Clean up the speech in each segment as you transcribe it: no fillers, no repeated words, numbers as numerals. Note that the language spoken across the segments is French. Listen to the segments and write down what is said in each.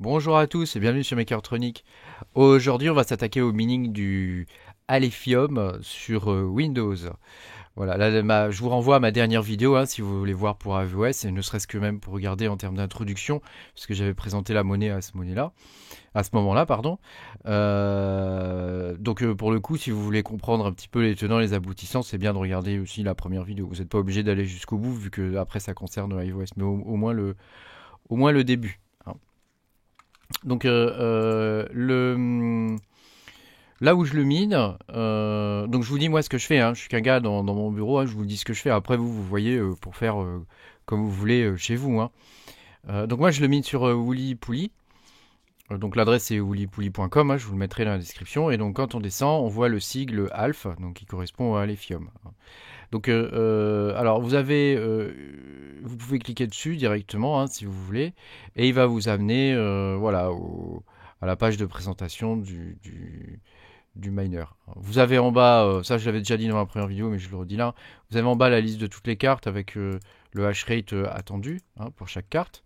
Bonjour à tous et bienvenue sur Makertronic. Aujourd'hui, on va s'attaquer au mining du Alephium sur Windows. Voilà, là, je vous renvoie à ma dernière vidéo si vous voulez voir pour AWS et ne serait-ce que même pour regarder en termes d'introduction, puisque j'avais présenté la monnaie à ce moment-là, pardon. Donc pour le coup, si vous voulez comprendre un petit peu les tenants, les aboutissants, c'est bien de regarder aussi la première vidéo. Vous n'êtes pas obligé d'aller jusqu'au bout vu que après ça concerne iOS, mais au moins le début. Donc là où je le mine, donc je vous dis moi ce que je fais, je suis qu'un gars dans mon bureau, je vous dis ce que je fais. Après vous voyez pour faire comme vous voulez chez vous. Donc moi je le mine sur Woolly Poly. Donc l'adresse c'est woollypoly.com, je vous le mettrai dans la description. Et donc quand on descend, on voit le sigle ALF, donc qui correspond à Alephium. Donc alors vous pouvez cliquer dessus directement si vous voulez, et il va vous amener voilà à la page de présentation du miner. Vous avez en bas, ça je l'avais déjà dit dans ma première vidéo, mais je le redis là, vous avez en bas la liste de toutes les cartes avec le hash rate attendu pour chaque carte.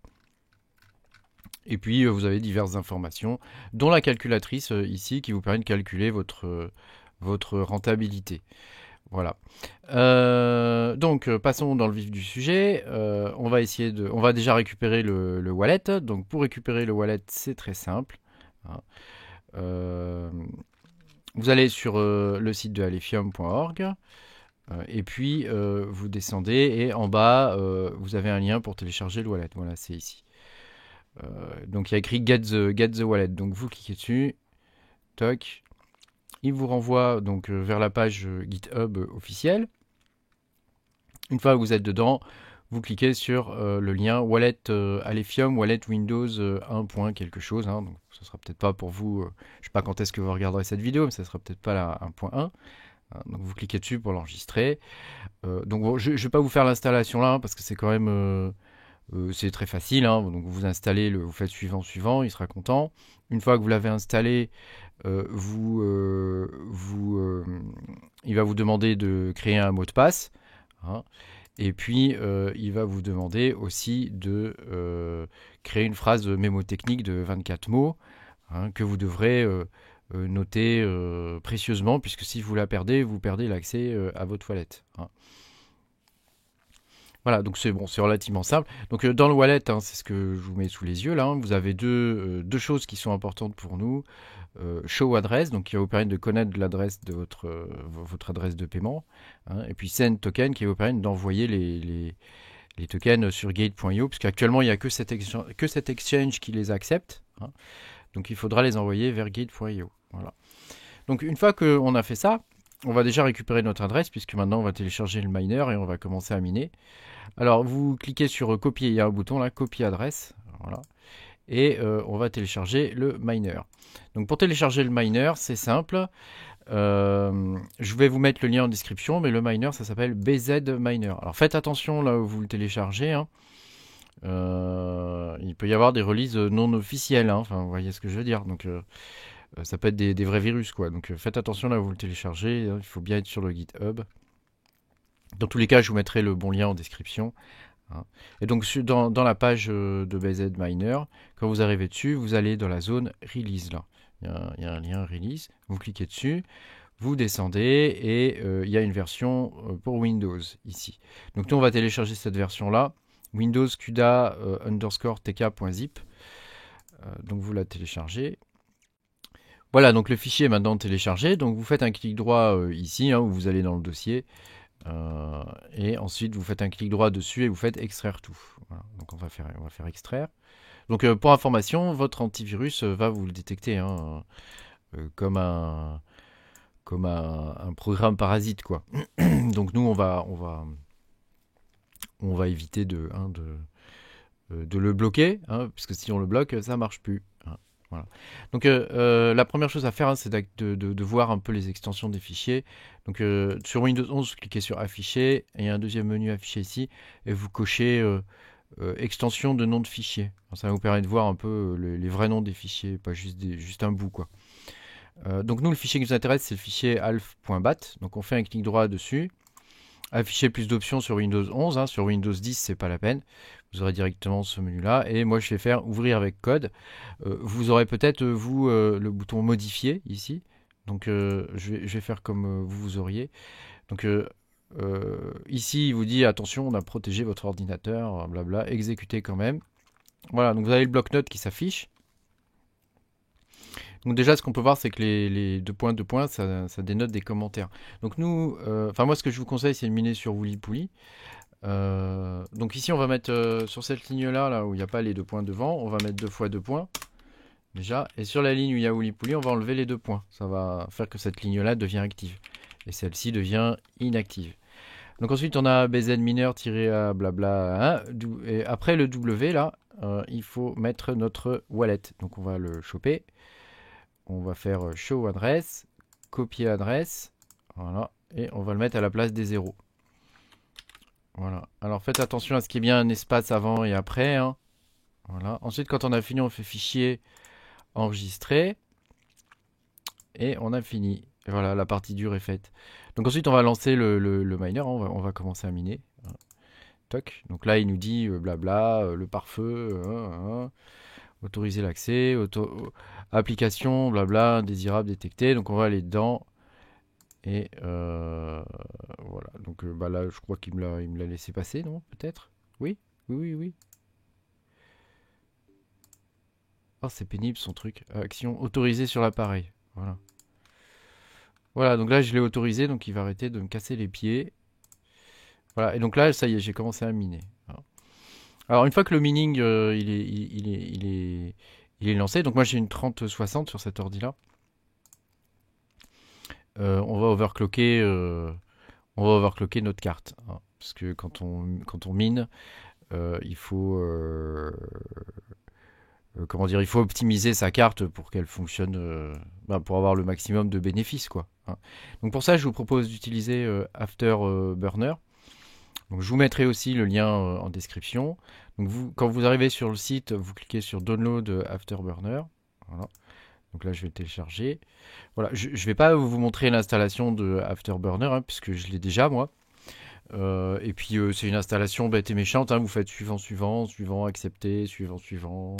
Et puis vous avez diverses informations, dont la calculatrice ici qui vous permet de calculer votre rentabilité. Voilà. Donc passons dans le vif du sujet. On va déjà récupérer le wallet. Donc pour récupérer le wallet, c'est très simple. Vous allez sur le site de alephium.org et puis vous descendez et en bas vous avez un lien pour télécharger le wallet. Voilà, c'est ici. Donc il y a écrit get the wallet. Donc vous cliquez dessus. Toc. Il vous renvoie donc vers la page GitHub officielle. Une fois que vous êtes dedans, vous cliquez sur le lien Wallet Alephium, Wallet Windows 1. Quelque chose. Donc ce sera peut-être pas pour vous. Je sais pas quand est-ce que vous regarderez cette vidéo, mais ça sera peut-être pas la 1.1. Donc vous cliquez dessus pour l'enregistrer. Donc bon, je vais pas vous faire l'installation là parce que c'est quand même c'est très facile. Donc vous installez, vous faites suivant, il sera content. Une fois que vous l'avez installé, il va vous demander de créer un mot de passe. Et puis il va vous demander aussi de créer une phrase mémotechnique de 24 mots que vous devrez noter précieusement, puisque si vous la perdez, vous perdez l'accès à votre toilette. Voilà, donc c'est bon, c'est relativement simple. Donc dans le wallet, c'est ce que je vous mets sous les yeux là. Vous avez deux choses qui sont importantes pour nous. Show address, donc qui va vous permettre de connaître l'adresse de votre adresse de paiement. Et puis send token qui va vous permettre d'envoyer les tokens sur gate.io, parce qu'actuellement il n'y a que cet exchange qui les accepte. Donc il faudra les envoyer vers gate.io. Voilà. Donc une fois qu'on a fait ça, on va déjà récupérer notre adresse, puisque maintenant on va télécharger le miner et on va commencer à miner. Alors vous cliquez sur copier, il y a un bouton là, copier adresse, voilà, et on va télécharger le miner. Donc pour télécharger le miner, c'est simple, je vais vous mettre le lien en description, mais le miner ça s'appelle BZ Miner. Alors faites attention là où vous le téléchargez, il peut y avoir des releases non officielles, enfin vous voyez ce que je veux dire, donc ça peut être des vrais virus quoi, donc faites attention là où vous le téléchargez, il faut bien être sur le GitHub. Dans tous les cas, je vous mettrai le bon lien en description. Et donc dans la page de BZ Miner, quand vous arrivez dessus, vous allez dans la zone Release là. Il y a un lien Release, vous cliquez dessus, vous descendez et il y a une version pour Windows ici. Donc nous on va télécharger cette version là, Windows CUDA _tk.zip. Donc vous la téléchargez. Voilà, donc le fichier est maintenant téléchargé. Donc vous faites un clic droit ici, où vous allez dans le dossier. Et ensuite vous faites un clic droit dessus et vous faites extraire tout. Voilà. Donc on va faire extraire. Donc pour information, votre antivirus va vous le détecter comme un programme parasite quoi. Donc nous on va éviter de le bloquer, puisque si on le bloque, ça marche plus. Voilà. Donc la première chose à faire, c'est de voir un peu les extensions des fichiers. Donc sur Windows 11, vous cliquez sur Afficher, et il y a un deuxième menu Afficher ici, et vous cochez extension de nom de fichier. Alors, ça va vous permettre de voir un peu les vrais noms des fichiers, pas juste un bout quoi. Donc nous, le fichier qui nous intéresse, c'est le fichier alf.bat. Donc on fait un clic droit dessus. afficher plus d'options sur Windows 11. Hein. Sur Windows 10, c'est pas la peine. Vous aurez directement ce menu-là. Et moi, je vais faire ouvrir avec code. Vous aurez peut-être, vous, le bouton modifier ici. Donc, je vais faire comme vous auriez. Donc, ici, il vous dit attention, on a protégé votre ordinateur, blabla, exécutez quand même. Voilà, donc vous avez le bloc-notes qui s'affiche. Donc déjà, ce qu'on peut voir, c'est que les deux points, ça dénote des commentaires. Donc nous, enfin moi, ce que je vous conseille, c'est de miner sur Woolly-Poly. Donc ici, on va mettre sur cette ligne-là, là où il n'y a pas les 2 points devant, on va mettre 2 fois 2 points, déjà. Et sur la ligne où il y a Woolly-Poly, on va enlever les 2 points. Ça va faire que cette ligne-là devient active. Et celle-ci devient inactive. Donc ensuite, on a bzminer-a blabla. Et après le W, là, il faut mettre notre wallet. Donc on va le choper. On va faire show adresse, copier adresse, voilà, et on va le mettre à la place des 0. Voilà. Alors faites attention à ce qu'il y ait bien un espace avant et après. Hein. Voilà. Ensuite, quand on a fini, on fait fichier enregistrer et on a fini. Et voilà, la partie dure est faite. Donc ensuite, on va lancer le miner. Hein. On va commencer à miner. Toc. Donc là, il nous dit blabla, le pare-feu. Autoriser l'accès, application, blabla, indésirable détecté. Donc on va aller dedans. Et voilà. Donc bah là, je crois qu'il me l'a laissé passer, non? Peut-être? Oui? Oui, oui, oui. Oh, c'est pénible son truc. Action autorisée sur l'appareil. Voilà. Voilà, donc là, je l'ai autorisé, donc il va arrêter de me casser les pieds. Voilà, et donc là, ça y est, j'ai commencé à miner. Voilà. Alors, une fois que le mining, il est lancé, donc moi j'ai une 3060 sur cet ordi-là. On va overclocker notre carte. Hein, parce que quand on mine, il faut comment dire, il faut optimiser sa carte pour qu'elle fonctionne, pour avoir le maximum de bénéfices, quoi. Hein. Donc pour ça, je vous propose d'utiliser Afterburner. Donc je vous mettrai aussi le lien en description. Donc quand vous arrivez sur le site, vous cliquez sur Download Afterburner. Voilà. Donc là, je vais le télécharger. Voilà, je ne vais pas vous montrer l'installation de Afterburner, hein, puisque je l'ai déjà, moi. Et puis, c'est une installation bête et méchante. Hein, vous faites suivant, suivant, suivant, accepter, suivant, suivant.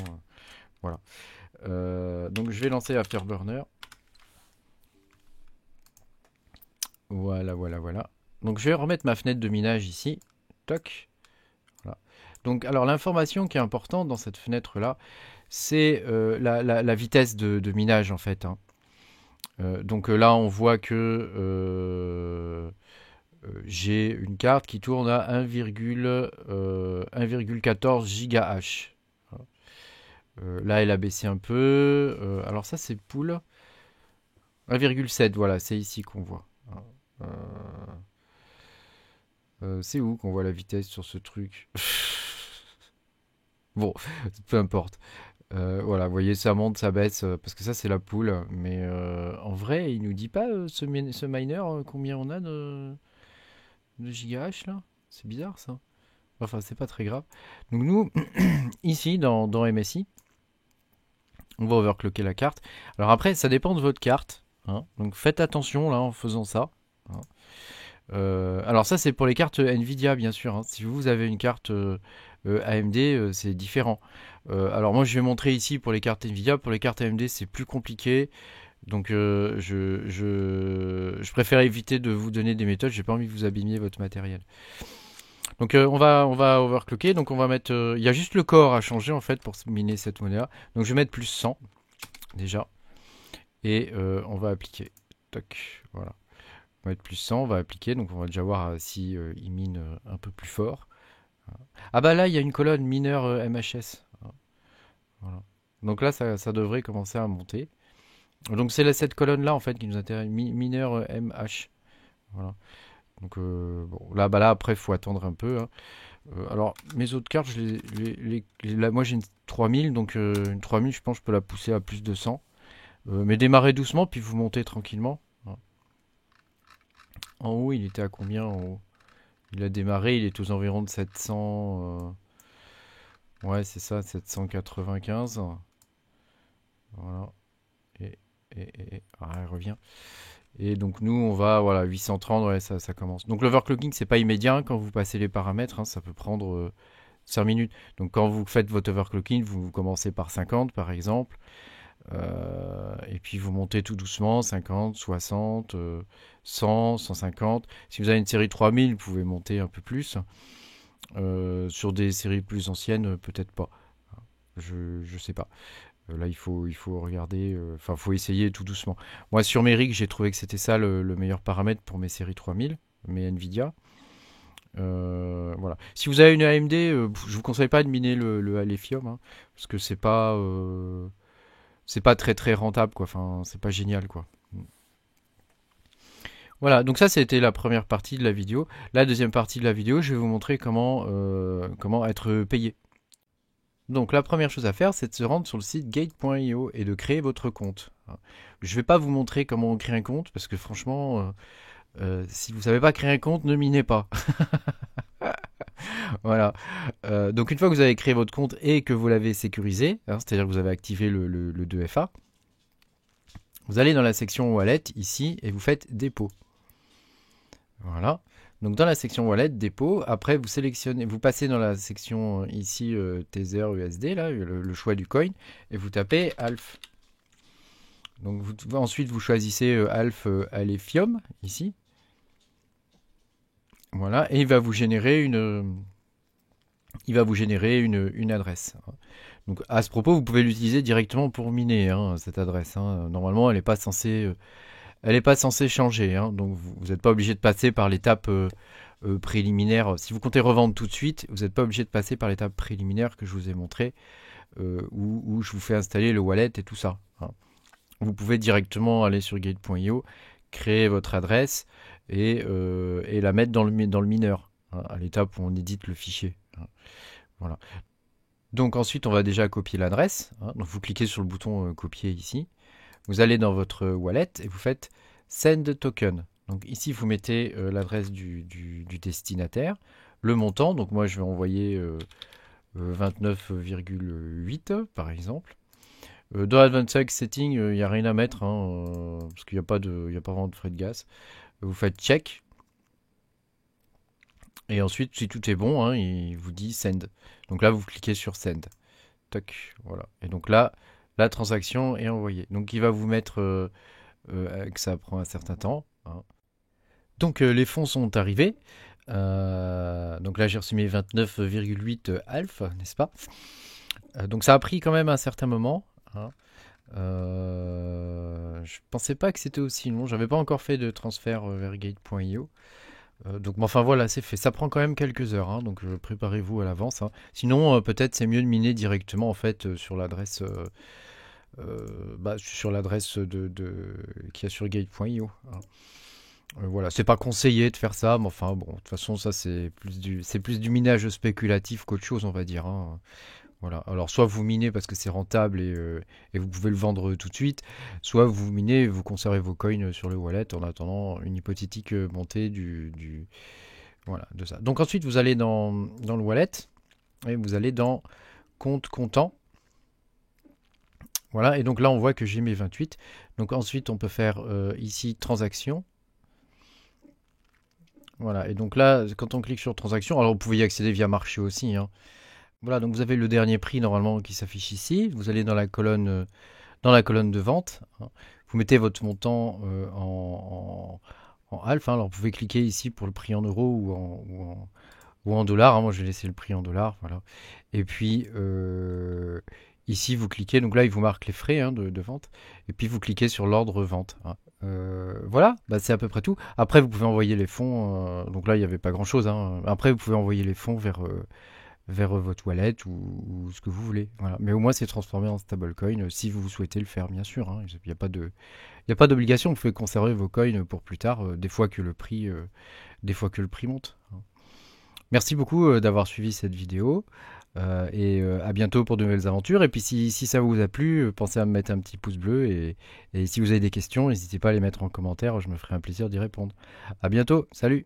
Voilà. Donc, je vais lancer Afterburner. Voilà, voilà, voilà. Donc, je vais remettre ma fenêtre de minage ici. Toc. Voilà. Donc, alors, l'information qui est importante dans cette fenêtre-là, c'est la vitesse de minage, en fait. Hein. Donc là, on voit que j'ai une carte qui tourne à 1,14 GHz. Là, elle a baissé un peu. Alors ça, c'est pool. 1,7, voilà, c'est ici qu'on voit. C'est où qu'on voit la vitesse sur ce truc? Bon, peu importe. Voilà, vous voyez, ça monte, ça baisse, parce que ça, c'est la pool. Mais en vrai, il nous dit pas, ce miner, combien on a de gigahash, là? C'est bizarre, ça. Enfin, c'est pas très grave. Donc nous, ici, dans MSI, on va overclocker la carte. Alors après, ça dépend de votre carte. Hein. Donc faites attention, là, en faisant ça. Hein. Alors ça, c'est pour les cartes Nvidia, bien sûr. Hein. Si vous avez une carte AMD, c'est différent. Alors moi, je vais montrer ici pour les cartes Nvidia. Pour les cartes AMD, c'est plus compliqué. Donc je préfère éviter de vous donner des méthodes. J'ai pas envie que vous abîmiez votre matériel. Donc on va overclocker. Donc on va mettre. Il y a juste le corps à changer en fait pour miner cette monnaie-là. Donc je vais mettre plus 100 déjà. Et on va appliquer. Toc. Voilà. On va mettre plus 100, on va appliquer. Donc on va déjà voir si il mine un peu plus fort. Ah bah là il y a une colonne mineur MHS. Voilà. Donc là ça devrait commencer à monter. Donc c'est cette colonne là en fait qui nous intéresse. Mineur MH. Voilà. Donc bon, là, bah là après, il faut attendre un peu. Hein. Alors, mes autres cartes, là, moi j'ai une 3000, donc une 3000, je pense que je peux la pousser à plus de 100. Mais démarrez doucement, puis vous montez tranquillement. Voilà. En haut, il était à combien en haut? Il a démarré, il est aux environs de 700. Ouais, c'est ça, 795. Voilà. Et, il revient. Et donc nous, on va, voilà, 830, ouais, ça commence. Donc l'overclocking, c'est pas immédiat hein, quand vous passez les paramètres, hein, ça peut prendre 5 minutes. Donc quand vous faites votre overclocking, vous commencez par 50 par exemple. Et puis vous montez tout doucement, 50, 60, 100, 150. Si vous avez une série 3000, vous pouvez monter un peu plus. Sur des séries plus anciennes, peut-être pas. Je sais pas. Là, il faut regarder, enfin, faut essayer tout doucement. Moi, sur mes rigs, j'ai trouvé que c'était ça le meilleur paramètre pour mes séries 3000, mes Nvidia. Voilà. Si vous avez une AMD, je vous conseille pas de miner le Alephium, hein, parce que c'est pas très très rentable, quoi. Enfin, c'est pas génial, quoi. Voilà, donc ça c'était la première partie de la vidéo. La deuxième partie de la vidéo, je vais vous montrer comment être payé. Donc la première chose à faire, c'est de se rendre sur le site gate.io et de créer votre compte. Je ne vais pas vous montrer comment on crée un compte, parce que franchement, si vous ne savez pas créer un compte, ne minez pas. Voilà. Donc une fois que vous avez créé votre compte et que vous l'avez sécurisé, hein, c'est-à-dire que vous avez activé le 2FA, vous allez dans la section Wallet ici et vous faites dépôt. Voilà. Donc dans la section Wallet, dépôt, après vous sélectionnez, vous passez dans la section ici Tether USD, là, le choix du coin, et vous tapez ALF. Donc ensuite vous choisissez ALF Alephium ici. Voilà, et il va vous générer une adresse. Donc à ce propos, vous pouvez l'utiliser directement pour miner hein, cette adresse. Hein. Normalement, elle n'est pas censée changer. Hein. Donc vous n'êtes pas obligé de passer par l'étape préliminaire. Si vous comptez revendre tout de suite, vous n'êtes pas obligé de passer par l'étape préliminaire que je vous ai montré, où je vous fais installer le wallet et tout ça. Hein. Vous pouvez directement aller sur gate.io, créer votre adresse et la mettre dans le mineur, hein, à l'étape où on édite le fichier. Hein. Voilà. Donc ensuite, on va déjà copier l'adresse. Hein. Donc vous cliquez sur le bouton copier ici. Vous allez dans votre wallet et vous faites Send Token. Donc ici, vous mettez l'adresse du destinataire, le montant. Donc moi, je vais envoyer 29,8 par exemple. Dans Advanced Setting, il n'y a rien à mettre, hein, parce qu'il n'y a pas vraiment de frais de gaz. Vous faites check. Et ensuite, si tout est bon, hein, il vous dit Send. Donc là, vous cliquez sur Send. Toc, voilà. Et donc là, la transaction est envoyée. Donc il va vous mettre que ça prend un certain temps. Hein. Donc les fonds sont arrivés. Donc là, j'ai reçu mes 29,8 alpha, n'est-ce pas? Donc ça a pris quand même un certain moment. Hein. Je pensais pas que c'était aussi long. J'avais pas encore fait de transfert vers gate.io. Donc enfin voilà, c'est fait. Ça prend quand même quelques heures, hein, donc préparez-vous à l'avance. Hein. Sinon, peut-être c'est mieux de miner directement en fait sur l'adresse qu'il y a sur gate.io. Hein. Voilà, c'est pas conseillé de faire ça, mais enfin bon, de toute façon ça c'est plus du minage spéculatif qu'autre chose, on va dire. Hein. Voilà. Alors soit vous minez parce que c'est rentable et vous pouvez le vendre tout de suite, soit vous minez et vous conservez vos coins sur le wallet en attendant une hypothétique montée voilà, de ça. Donc ensuite vous allez dans le wallet et vous allez dans compte comptant. Voilà, et donc là on voit que j'ai mes 28. Donc ensuite on peut faire ici transaction. Voilà, et donc là quand on clique sur transaction, alors vous pouvez y accéder via marché aussi, hein. Voilà, donc vous avez le dernier prix normalement qui s'affiche ici. Vous allez dans la colonne de vente. Hein. Vous mettez votre montant en alpha. Hein. Alors vous pouvez cliquer ici pour le prix en euros ou en dollars. Hein. Moi je vais laisser le prix en dollars. Voilà. Et puis ici vous cliquez. Donc là il vous marque les frais hein, de vente. Et puis vous cliquez sur l'ordre vente. Hein. Voilà, bah, c'est à peu près tout. Après vous pouvez envoyer les fonds. Donc là il n'y avait pas grand chose. Hein. Après vous pouvez envoyer les fonds vers votre wallet ou ce que vous voulez. Voilà. Mais au moins, c'est transformé en stablecoin si vous souhaitez le faire, bien sûr. Hein. Il n'y a pas d'obligation. Vous pouvez conserver vos coins pour plus tard, des fois que le prix monte. Hein. Merci beaucoup d'avoir suivi cette vidéo et à bientôt pour de nouvelles aventures. Et puis si ça vous a plu, pensez à me mettre un petit pouce bleu et si vous avez des questions, n'hésitez pas à les mettre en commentaire. Je me ferai un plaisir d'y répondre. À bientôt. Salut!